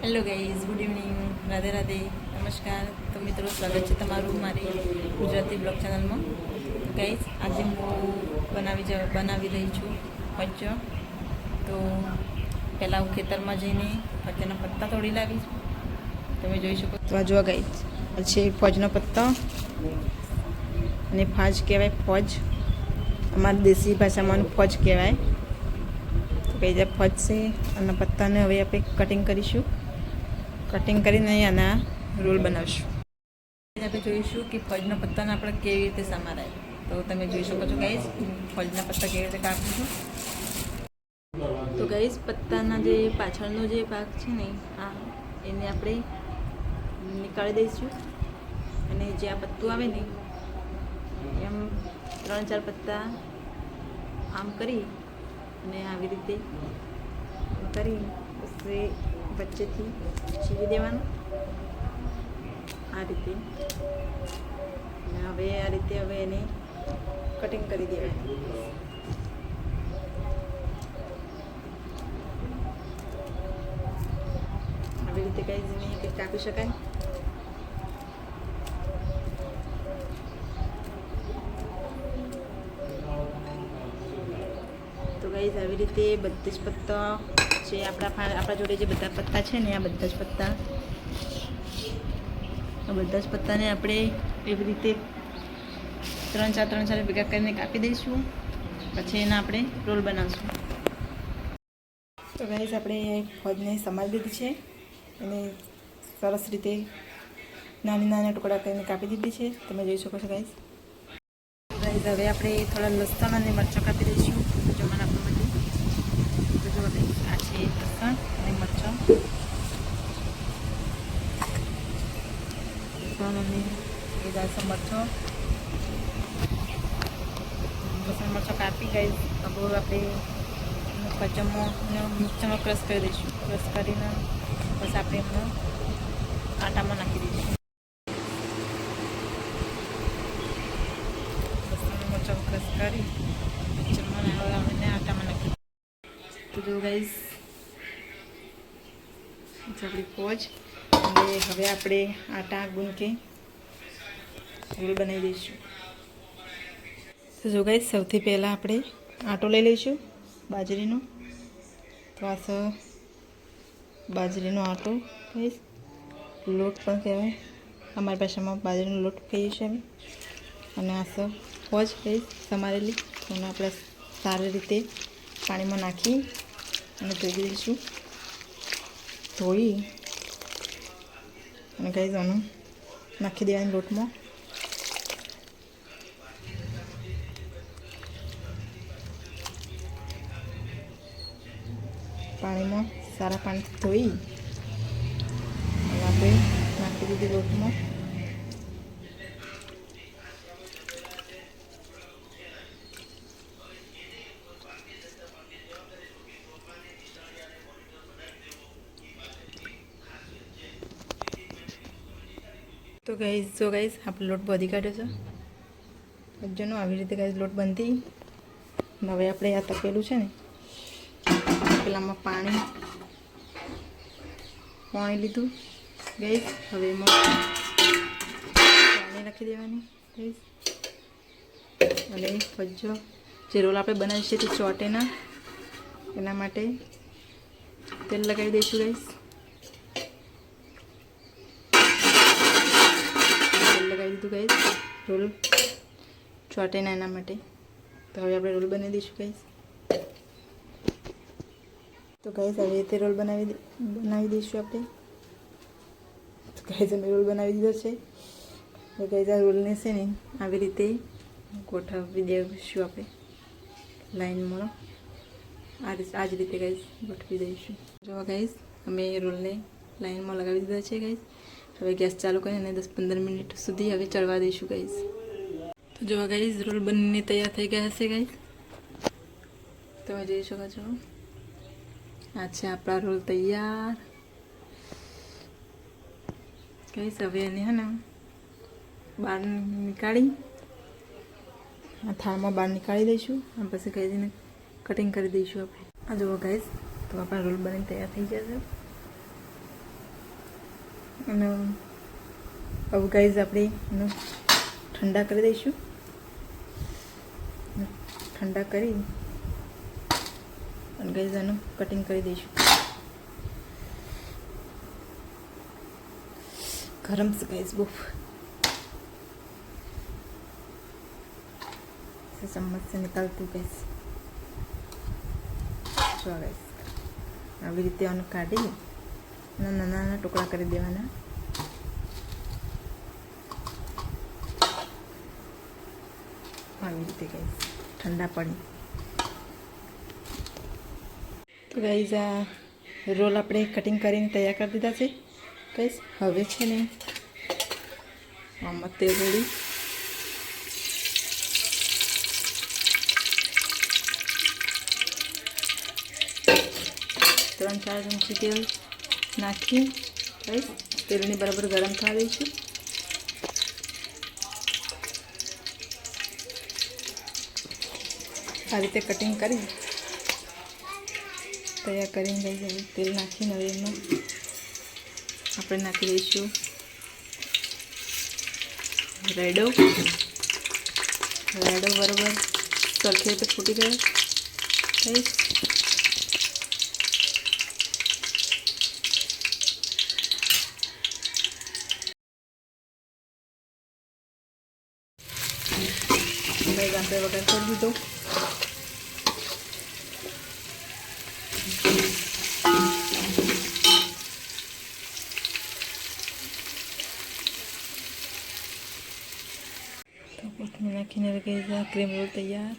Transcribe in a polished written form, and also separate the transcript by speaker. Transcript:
Speaker 1: Hello guys, good evening, Radhe Radhe, નમસ્કાર. તો મિત્રો, સ્વાગત છે તમારું મારી ગુજરાતી બ્લોગ ચેનલમાં. તો ગાઈઝ, આજે હું બનાવી રહી છું ફજ્જો. તો પહેલાં હું ખેતરમાં જઈને ફજ્જાના પત્તા તોડી લાવીશ. તમે જોઈ શકો તો આ જોવા ગાઈઝ, આ છે ફજનો પત્તો અને ફાજ કહેવાય. ફજ અમારી દેશી ભાષામાં ફજ કહેવાય. તો ગાઈઝ, આ ફજ છે અને પત્તાને હવે આપણે કટિંગ કરીશું. કટિંગ કરીને આના રોલ બનાવશું. આપણે જોઈશું કે ફજના પત્તાને આપણે કેવી રીતે સમારાય. તો તમે જોઈ શકો છો ગાઈઝ, ફજના પત્તા કેવી રીતે કાપીશું. તો ગાઈઝ, પત્તાના જે પાછળનો જે ભાગ છે ને એને આપણે નીકાળી દઈશું. અને જે આ પત્તું આવે ને એમ 3-4 પત્તા આમ કરી અને આવી રીતે કરી પછી વચ્ચેથી ચીરી દેવાનું આ રીતે. અને હવે આ રીતે એને કટિંગ કરી દેવાની. આવી રીતે કંઈ કાપી શકાય. તો ગાઈઝ, આવી રીતે બધી જ પત્તા જે આપણા જોડે જે બધા પત્તા છે ને આ બધા જ પત્તાને આપણે એવી રીતે 3-4 ભેગા કરીને કાપી દઈશું. પછી એના આપણે રોલ બનાવશું. તો ગાઈઝ, આપણે ફજને સમારી દીધી છે અને સરસ રીતે નાના ટુકડા કરીને કાપી દીધી છે. તમે જોઈ શકો છો ગાઈઝ. હવે આપણે થોડા લસણ અને મરચાં કાપી દઈશું જમવાના આપવા માટે. તો જો આ છે લસણ અને મરચાં. લસણ અને લસણ મરચાં કાપી ગાઈઝ. હવે આપણે મિક્સરમાં ક્રશ કરી દઈશું. ક્રશ કરીને બસ આપણે એમને આટામાં નાખી દઈશું. ક્રશ કરી મિક્સરમાં આટામાં નાખી. તો જો ગાઈઝ, આપણી ફોજ. અને હવે આપણે આટા ગૂંથી રોલ બનાવી દઈશું. તો જો ગાઈઝ, સૌથી પહેલાં આપણે આટો લઈ લઈશું બાજરીનો. તો આ બાજરીનો આટો ગાઈઝ, લોટ પણ કહેવાય. અમારી ભાષામાં બાજરીનો લોટ કહીએ છીએ અમે. અને આ ફોજ ગાઈઝ સમારેલી. એને આપણે સારી રીતે પાણીમાં નાખી અને ધોઈ દઈશું. ધોઈ અને ગાઈઝ આનું નાખી દેવાની લોટમાં. પાણીમાં સારા પાણીથી ધોઈ અને આપણે નાખી દીધી લોટમાં. તો ગાઈઝ, આપણે લોટ બાંધી કાઢ્યો છે ફજ્જાનો. આવી રીતે ગાઈઝ લોટ બાંધી. હવે આપણે આ તપેલું છે ને તપેલામાં પાણી લીધું ગાઈઝ. હવે એમાં પાણી નાખી દેવાની ગાઈઝ. અને ફજ્જો જે રોલ આપણે બનાવીએ છીએ તે ચોટે ના એના માટે તેલ લગાવી દઈશું ગાઈઝ. લગાવી દીધું ગાઈઝ. રોલ ચોટે ના એના માટે. તો હવે આપણે રોલ બનાવી દઈશું ગાઈઝ. તો ગાઈઝ, આવી રીતે રોલ બનાવી દઈશું આપણે. તો ગાઈઝ, અમે રોલ બનાવી દીધો છે. તો ગાઈઝ, આ રોલને છે ને આવી રીતે ગોઠવી દઈશું આપણે લાઈનમાં. આ જ રીતે ગાઈઝ ગોઠવી દઈશું. જો ગાઈઝ, અમે રોલને લાઈનમાં લગાવી દીધા છે ગાઈઝ. હવે ગેસ ચાલુ કરીને 10-15 મિનિટ સુધી હવે ચડવા દઈશું ગાઈઝ. તો જો ગાઈઝ, રોલ બનીને તૈયાર થઈ ગયા હશે ગાઈઝ. તમે જોઈ શકો છો. આ છે આપણા રોલ તૈયાર ગાઈઝ. હવે એને બહાર નીકાળી આ થાળમાં બહાર નીકાળી દઈશું. અને પછી ગાઈઝને કટિંગ કરી દઈશું આપણે. આ જુઓ ગાઈઝ, તો આપણા રોલ બનીને તૈયાર થઈ જશે. અને હવે ગાઈઝ આપણે એનો ઠંડા કરી દઈશું. ઠંડા કરી અને ગાઈઝ આનું કટિંગ કરી દઈશું. ગરમ છે ગાઈઝ બહુ. ચમ્મચ से निकालતું ગાઈઝ. જો ગાઈઝ આવી રીતે આનું કાઢી નાના નાના ટુકડા કરી દેવાના. આવી રીતે ગાઈઝ ઠંડા પડી. તો ગાઈઝ આ રોલ આપણે કટિંગ કરીને તૈયાર કરી દીધા છે ગાઈઝ. હવે છે ને આમાં તેલ રેડી. ત્રણ ચાર ચમચી તેલ નાખી ગાઈઝ તેલને બરાબર ગરમ થવા દઈશું. આ રીતે કટિંગ કરી તૈયાર કરીને ગાઈઝ તેલ નાખીને હવે એમાં આપણે નાખી દઈશું રેડો. બરાબર સરખી રીતે ફૂટી ગયો ગાઈઝ. આપણે વગર કરી દીધો. તો કોથમીર નાખીને ગાઈઝ ક્રીમ રોલ તૈયાર.